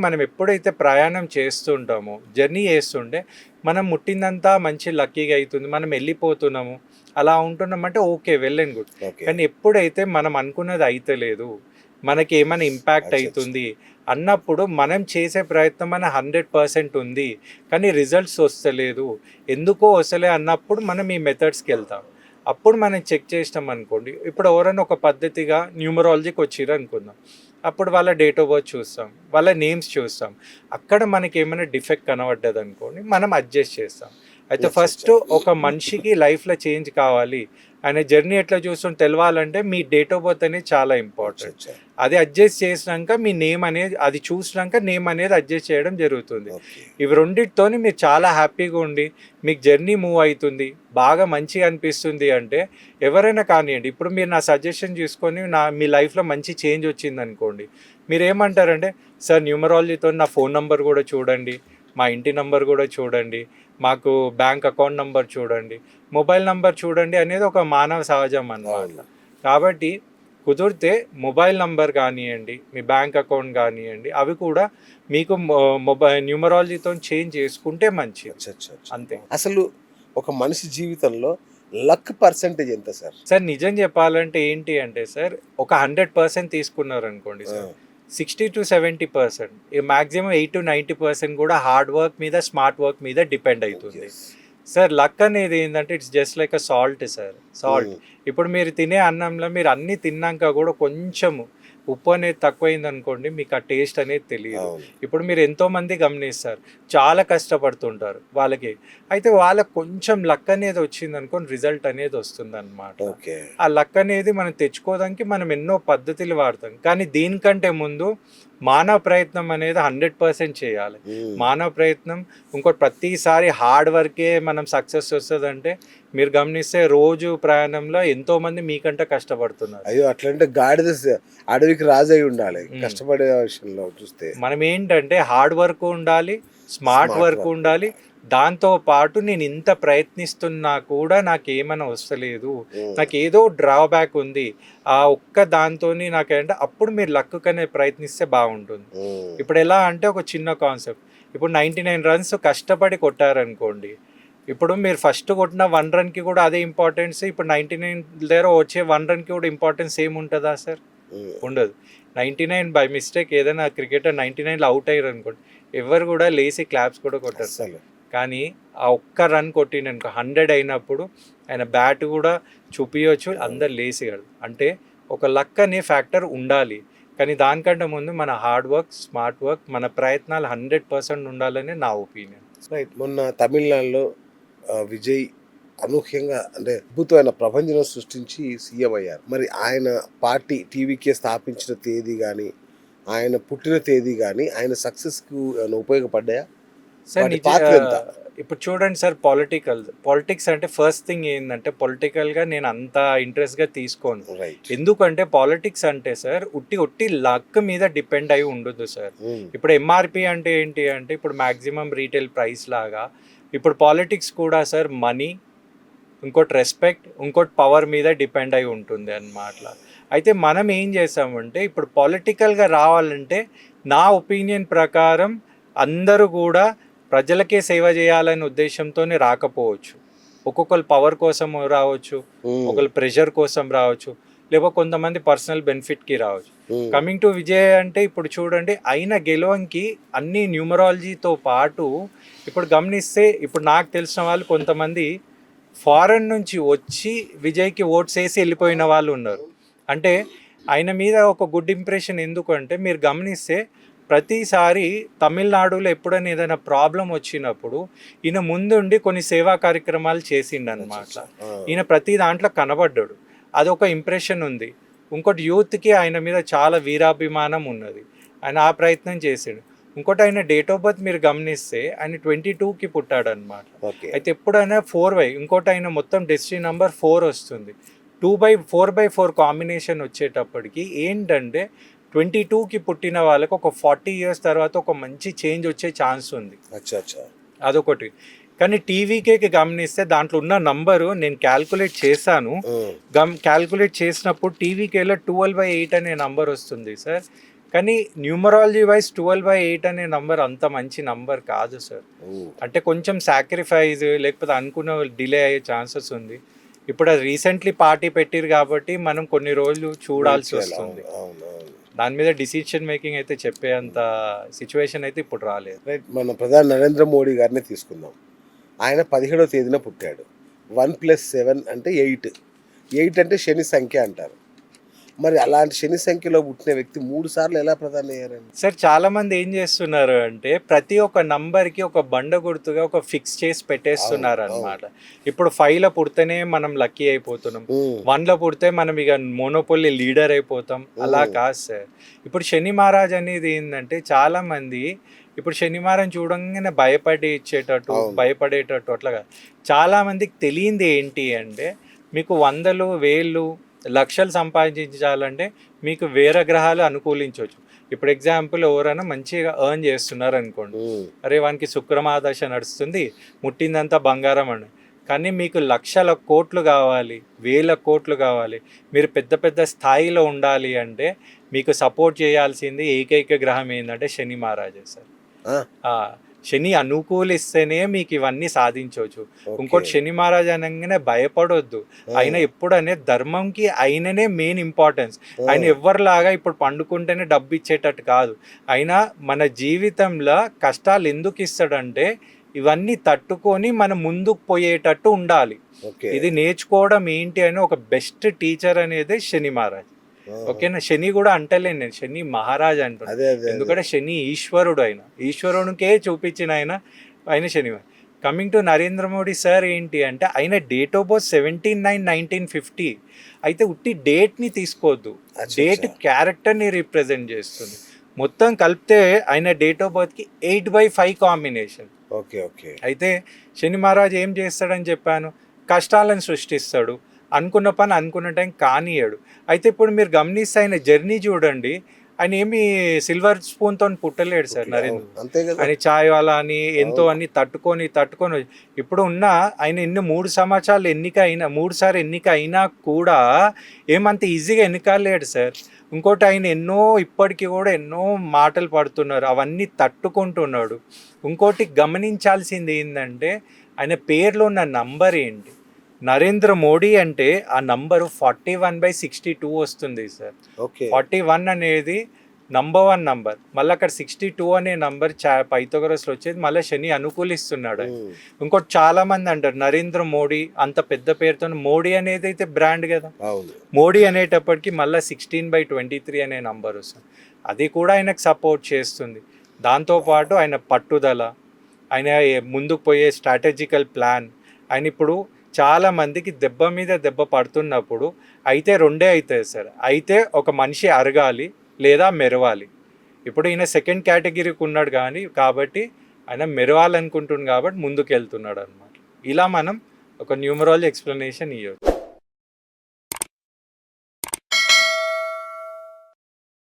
మనం ఎప్పుడైతే ప్రయాణం చేస్తుంటామో, జర్నీ చేస్తుంటే మనం ముట్టిందంతా మంచి లక్కీగా అవుతుంది, మనం వెళ్ళిపోతున్నాము, అలా ఉంటున్నామంటే okay, well and good. Okay. కానీ ఎప్పుడైతే మనం అనుకున్నది అయితలేదు, మనకి ఏమైనా ఇంపాక్ట్ అవుతుంది అన్నప్పుడు మనం చేసే ప్రయత్నం మన 100% ఉంది, కానీ రిజల్ట్స్ వస్తలేదు, ఎందుకో వస్తలే అన్నప్పుడు మనం ఈ మెథడ్స్కి వెళ్తాం. అప్పుడు మనం చెక్ చేసినాం అనుకోండి, ఇప్పుడు ఎవరైనా ఒక పద్ధతిగా న్యూమరాలజీకి వచ్చిర్రు అనుకుందాం, అప్పుడు వాళ్ళ డేట్ ఆఫ్ బర్త్ చూస్తాం, వాళ్ళ నేమ్స్ చూస్తాం, అక్కడ మనకి ఏమైనా డిఫెక్ట్ కనబడ్డది అనుకోండి, మనం అడ్జస్ట్ చేస్తాం. అయితే ఫస్ట్ ఒక మనిషికి లైఫ్లో చేంజ్ కావాలి, ఆయన జర్నీ ఎట్లా చూస్తుంటే తెలవాలంటే మీ డేట్ ఆఫ్ బర్త్ అనేది చాలా ఇంపార్టెంట్. అది అడ్జస్ట్ చేసినాక మీ నేమ్ అనేది, అది చూసినాక నేమ్ అనేది అడ్జస్ట్ చేయడం జరుగుతుంది. ఇవి రెండింటితో మీరు చాలా హ్యాపీగా ఉండి మీకు జర్నీ మూవ్ అవుతుంది, బాగా మంచిగా అనిపిస్తుంది అంటే ఎవరైనా కానివ్వండి. ఇప్పుడు మీరు నా సజెషన్ చూసుకొని మీ లైఫ్లో మంచి చేంజ్ వచ్చింది అనుకోండి, మీరు ఏమంటారంటే సార్ న్యూమరాలజీతో నా ఫోన్ నంబర్ కూడా చూడండి, మా ఇంటి నంబర్ కూడా చూడండి, మాకు బ్యాంక్ అకౌంట్ నంబర్ చూడండి, మొబైల్ నంబర్ చూడండి అనేది ఒక మానవ సహజం అన్నమాట. కాబట్టి కుదిరితే మొబైల్ నంబర్ కానివ్వండి, మీ బ్యాంక్ అకౌంట్ కానివ్వండి, అవి కూడా మీకు న్యూమరాలజీతో చేంజ్ చేసుకుంటే మంచిది. అంతే. అసలు ఒక మనిషి జీవితంలో లక్ పర్సెంటేజ్ ఎంత సార్? సార్ నిజం చెప్పాలంటే ఏంటి అంటే సార్, ఒక 100% తీసుకున్నారు అనుకోండి సార్, 60-70%, మ్యాక్సిమం 8-90% కూడా హార్డ్ వర్క్ మీద, స్మార్ట్ వర్క్ మీద డిపెండ్ అవుతుంది సార్. లక్ అనేది ఏంటంటే it's just like a salt sir. Salt ఇప్పుడు మీరు తినే అన్నంలో మీరు అన్నీ తిన్నాక కూడా కొంచెము ఉప్పు అనేది తక్కువైంది అనుకోండి, మీకు ఆ టేస్ట్ అనేది తెలియదు. ఇప్పుడు మీరు ఎంతోమంది గమనిస్తారు, చాలా కష్టపడుతుంటారు వాళ్ళకి, అయితే వాళ్ళకి కొంచెం లక్ అనేది వచ్చింది అనుకోండి, రిజల్ట్ అనేది వస్తుంది అనమాట. ఆ లక్ అనేది మనం తెచ్చుకోవడానికి మనం ఎన్నో పద్ధతులు వాడతాం, కానీ దీనికంటే ముందు మానవ ప్రయత్నం అనేది 100% చేయాలి. మానవ ప్రయత్నం, ఇంకోటి ప్రతిసారి హార్డ్ వర్కే మనం సక్సెస్ వస్తుందంటే మీరు గమనిస్తే రోజు ప్రయాణంలో ఎంతో మంది మీకంటే కష్టపడుతున్నారు. అయ్యో, అట్లంటే గాడిద అడవికి రాజై ఉండాలి కష్టపడే విషయంలో చూస్తే. మనం ఏంటంటే హార్డ్ వర్క్ ఉండాలి, స్మార్ట్ వర్క్ ఉండాలి, దాంతో పాటు నేను ఇంత ప్రయత్నిస్తున్నా కూడా నాకు ఏమైనా వస్తలేదు, నాకు ఏదో డ్రాబ్యాక్ ఉంది, ఆ ఒక్క దాంతో నాకేంటే అప్పుడు మీరు లక్ కనే ప్రయత్నిస్తే బాగుంటుంది. ఇప్పుడు ఎలా అంటే ఒక చిన్న కాన్సెప్ట్, ఇప్పుడు 99 రన్స్ కష్టపడి కొట్టారనుకోండి, ఇప్పుడు మీరు ఫస్ట్ కొట్టిన 1 రన్కి కూడా అదే ఇంపార్టెన్స్, ఇప్పుడు 99 దగ్గర వచ్చే 1 రన్కి కూడా ఇంపార్టెన్స్ ఏముంటుందా సార్? ఉండదు. 99 బై మిస్టేక్ ఏదైనా క్రికెటర్ 99లో అవుట్ అయ్యారు అనుకోండి, ఎవరు కూడా లేసి క్లాప్స్ కూడా కొట్టారు. కానీ ఆ ఒక్క రన్ కొట్టిననుకో 100 అయినప్పుడు ఆయన బ్యాట్ కూడా చూపించవచ్చు, అందరు లేసిగలరు. అంటే ఒక లక్ అనే ఫ్యాక్టర్ ఉండాలి, కానీ దానికంటే ముందు మన హార్డ్ వర్క్, స్మార్ట్ వర్క్, మన ప్రయత్నాలు 100% ఉండాలని నా ఒపీనియన్. రైట్. మొన్న తమిళనాడులో విజయ్ అనూహ్యంగా అంటే అద్భుతమైన ప్రభంజనం సృష్టించి సీఎం అయ్యారు. మరి ఆయన పార్టీ టీవీకే స్థాపించిన తేదీ కానీ, ఆయన పుట్టిన తేదీ కానీ ఆయన సక్సెస్కు ఉపయోగపడ్డాయా సార్? ఇప్పుడు చూడండి సార్, పాలిటిక్స్ అంటే ఫస్ట్ థింగ్ ఏంటంటే పొలిటికల్గా నేను అంత ఇంట్రెస్ట్గా తీసుకోను. ఎందుకంటే పాలిటిక్స్ అంటే సార్ ఉట్టి లక్ మీద డిపెండ్ అయి ఉండదు సార్. ఇప్పుడు ఎంఆర్పి అంటే ఏంటి అంటే ఇప్పుడు మ్యాక్సిమం రీటైల్ ప్రైస్ లాగా ఇప్పుడు పాలిటిక్స్ కూడా సార్ మనీ, ఇంకోటి రెస్పెక్ట్, ఇంకోటి పవర్ మీద డిపెండ్ అయి ఉంటుంది అన్నమాట. అయితే మనం ఏం చేసామంటే ఇప్పుడు పొలిటికల్గా రావాలంటే నా ఒపీనియన్ ప్రకారం అందరూ కూడా ప్రజలకే సేవ చేయాలనే ఉద్దేశంతోనే రాకపోవచ్చు. ఒక్కొక్కరు పవర్ కోసం రావచ్చు, ఒకళ్ళు ప్రెషర్ కోసం రావచ్చు, లేకపోతే కొంతమంది పర్సనల్ బెనిఫిట్కి రావచ్చు. కమింగ్ టు విజయ్ అంటే ఇప్పుడు చూడండి, అయిన గెలవంకి అన్ని న్యూమరాలజీతో పాటు ఇప్పుడు గమనిస్తే ఇప్పుడు నాకు తెలిసిన వాళ్ళు కొంతమంది ఫారెన్ నుంచి వచ్చి విజయ్కి ఓట్స్ వేసి వెళ్ళిపోయిన వాళ్ళు ఉన్నారు. అంటే ఆయన మీద ఒక గుడ్ ఇంప్రెషన్ ఎందుకంటే మీరు గమనిస్తే ప్రతిసారి తమిళనాడులో ఎప్పుడైనా ఏదైనా ప్రాబ్లం వచ్చినప్పుడు ఈయన ముందుండి కొన్ని సేవా కార్యక్రమాలు చేసిండనమాట. ఈయన ప్రతి దాంట్లో కనబడ్డాడు, అదొక ఇంప్రెషన్ ఉంది. ఇంకోటి యూత్కి ఆయన మీద చాలా వీరాభిమానం ఉన్నది, ఆయన ఆ ప్రయత్నం చేసాడు. ఇంకోటి ఆయన డేట్ ఆఫ్ బర్త్ మీరు గమనిస్తే ఆయన 22కి పుట్టాడు అనమాట. అయితే ఎప్పుడైనా 4Y, ఇంకోటి ఆయన మొత్తం డెస్టినీ నెంబర్ 4 వస్తుంది. 4/4 కాంబినేషన్ వచ్చేటప్పటికి ఏంటంటే 22కి పుట్టిన వాళ్ళకి ఒక 40 years తర్వాత ఒక మంచి చేంజ్ వచ్చే ఛాన్స్ ఉంది. అదొకటి. కానీ టీవీకేకి గమనిస్తే దాంట్లో ఉన్న నంబరు నేను క్యాల్కులేట్ చేశాను. క్యాల్కులేట్ చేసినప్పుడు టీవీకేలో 12/8 అనే నంబర్ వస్తుంది సార్. కానీ న్యూమరాలజీ వైజ్ 12/8 అనే నంబర్ అంత మంచి నంబర్ కాదు సార్. అంటే కొంచెం సాక్రిఫైస్ లేకపోతే అనుకున్న డిలే అయ్యే ఛాన్సెస్ ఉంది. ఇప్పుడు అది రీసెంట్లీ పార్టీ పెట్టిరు కాబట్టి మనం కొన్ని రోజులు చూడాల్సి వస్తుంది. దాని మీద డిసిషన్ మేకింగ్ అయితే చెప్పే అంత సిచ్యువేషన్ అయితే ఇప్పుడు రాలేదు. రైట్. మన ప్రధాని నరేంద్ర మోడీ గారిని తీసుకుందాం. ఆయన 17వ తేదీన పుట్టాడు. 1+7 అంటే 8. 8 అంటే శని సంఖ్య అంటారు. మరి అలాంటి శని సంఖ్యలో పుట్టిన వ్యక్తి 3 సార్లు ఎలా ప్రధాని అయ్యారండి? సార్ చాలా మంది ఏం చేస్తున్నారు అంటే ప్రతి ఒక్క నంబర్కి ఒక బండ గుర్తుగా ఒక ఫిక్స్ చేసి పెట్టేస్తున్నారు అనమాట. ఇప్పుడు 5లో పుడితేనే మనం లక్కీ అయిపోతున్నాం, 1లో పుడితే మనం ఇక మోనోపోలీ లీడర్ అయిపోతాం. అలా కాదు సార్. ఇప్పుడు శని మహారాజ్ అనేది ఏంటంటే చాలా మంది ఇప్పుడు శని మహారాజ్ చూడంగానే భయపడేటట్టు అట్లా కాదు. చాలా మందికి తెలియంది ఏంటి అంటే మీకు 100,000, 1,000, లక్షలు సంపాదించాలంటే మీకు వేరే గ్రహాలు అనుకూలించవచ్చు. ఇప్పుడు ఎగ్జాంపుల్ ఎవరైనా మంచిగా ఎర్న్ చేస్తున్నారు అనుకోండి, అరే వానికి శుక్రమాదశ నడుస్తుంది, ముట్టిందంతా బంగారం అని. కానీ మీకు లక్షల కోట్లు కావాలి, వేల కోట్లు కావాలి, మీరు పెద్ద పెద్ద స్థాయిలో ఉండాలి అంటే మీకు సపోర్ట్ చేయాల్సింది ఏకైక గ్రహం ఏంటంటే శని మహారాజే సార్. శని అనుకూలిస్తేనే మీకు ఇవన్నీ సాధించవచ్చు. ఇంకోటి శని మహారాజ్ అనగానే భయపడొద్దు. ఆయన ఎప్పుడనే ధర్మంకి ఆయననే మెయిన్ ఇంపార్టెన్స్. ఆయన ఎవరిలాగా ఇప్పుడు పండుకుంటేనే డబ్బు ఇచ్చేటట్టు కాదు. ఆయన మన జీవితంలో కష్టాలు ఎందుకు ఇస్తాడంటే ఇవన్నీ తట్టుకొని మనం ముందుకు పోయేటట్టు ఉండాలి. ఇది నేర్చుకోవడం ఏంటి అని ఒక బెస్ట్ టీచర్ అనేది శని మహారాజ్. ఓకేనా. శని కూడా అంటలేను నేను, శని మహారాజ్ అంటున్నాను. ఎందుకంటే శని ఈశ్వరుడు, ఆయన ఈశ్వరునికే చూపించిన ఆయన Shani. Coming to Narendra Modi sir ఏంటి అంటే ఆయన డేట్ ఆఫ్ బర్త్ 17/9/1950. అయితే ఉట్టి డేట్ని తీసుకోవద్దు, డేట్ క్యారెక్టర్ని రిప్రజెంట్ చేస్తుంది. మొత్తం కలిపితే ఆయన డేట్ ఆఫ్ బర్త్కి 8/5 కాంబినేషన్. అయితే శని మహారాజ్ ఏం చేస్తాడని చెప్పాను, కష్టాలను సృష్టిస్తాడు, అనుకున్న పని అనుకున్న టైం కానియడు. అయితే ఇప్పుడు మీరు గమనిస్తే ఆయన జర్నీ చూడండి, ఆయన ఏమి సిల్వర్ స్పూన్తో పుట్టలేడు సార్ నరేంద్ర. ఆయన ఛాయ్ వాళ్ళ అని ఎంతో అన్ని తట్టుకొని ఇప్పుడు ఉన్న ఆయన 3 సంవత్సరాలు ఎన్నిక 3 సార్లు ఎన్నిక అయినా కూడా ఏమంత ఈజీగా ఎన్నికలేడు సార్. ఇంకోటి ఆయన ఇప్పటికీ కూడా ఎన్నో మాటలు పడుతున్నారు, అవన్నీ తట్టుకుంటున్నాడు. ఇంకోటి గమనించాల్సింది ఏంటంటే ఆయన పేర్లో ఉన్న నంబర్ ఏంటి, నరేంద్ర మోడీ అంటే ఆ నంబరు 41/62 వస్తుంది సార్. 41 అనేది నంబర్ 1 నంబర్, మళ్ళీ అక్కడ 62 అనే నంబర్ పైథాగరస్లో వచ్చేది, మళ్ళీ శని అనుకూలిస్తున్నాడు. ఇంకోటి చాలా మంది అంటారు నరేంద్ర మోడీ అంత పెద్ద పేరుతో, మోడీ అనేది అయితే బ్రాండ్ కదా, మోడీ అనేటప్పటికి మళ్ళీ 16/23 అనే నంబర్ వస్తుంది. అది కూడా ఆయనకు సపోర్ట్ చేస్తుంది. దాంతోపాటు ఆయన పట్టుదల, ఆయన ముందుకు పోయే స్ట్రాటజికల్ ప్లాన్. ఆయన ఇప్పుడు చాలా మందికి దెబ్బ మీద దెబ్బ పడుతున్నప్పుడు అయితే 2 అవుతాయి సార్. అయితే ఒక మనిషి అరగాలి లేదా మెరవాలి. ఇప్పుడు ఈయన సెకండ్ కేటగిరీకి ఉన్నాడు కాబట్టి ఆయన మెరవాలనుకుంటున్నాడు కాబట్టి ముందుకు వెళ్తున్నాడు అనమాట. ఇలా మనం ఒక న్యూమరాలజీ ఎక్స్ప్లెనేషన్ ఇవ్వచ్చు.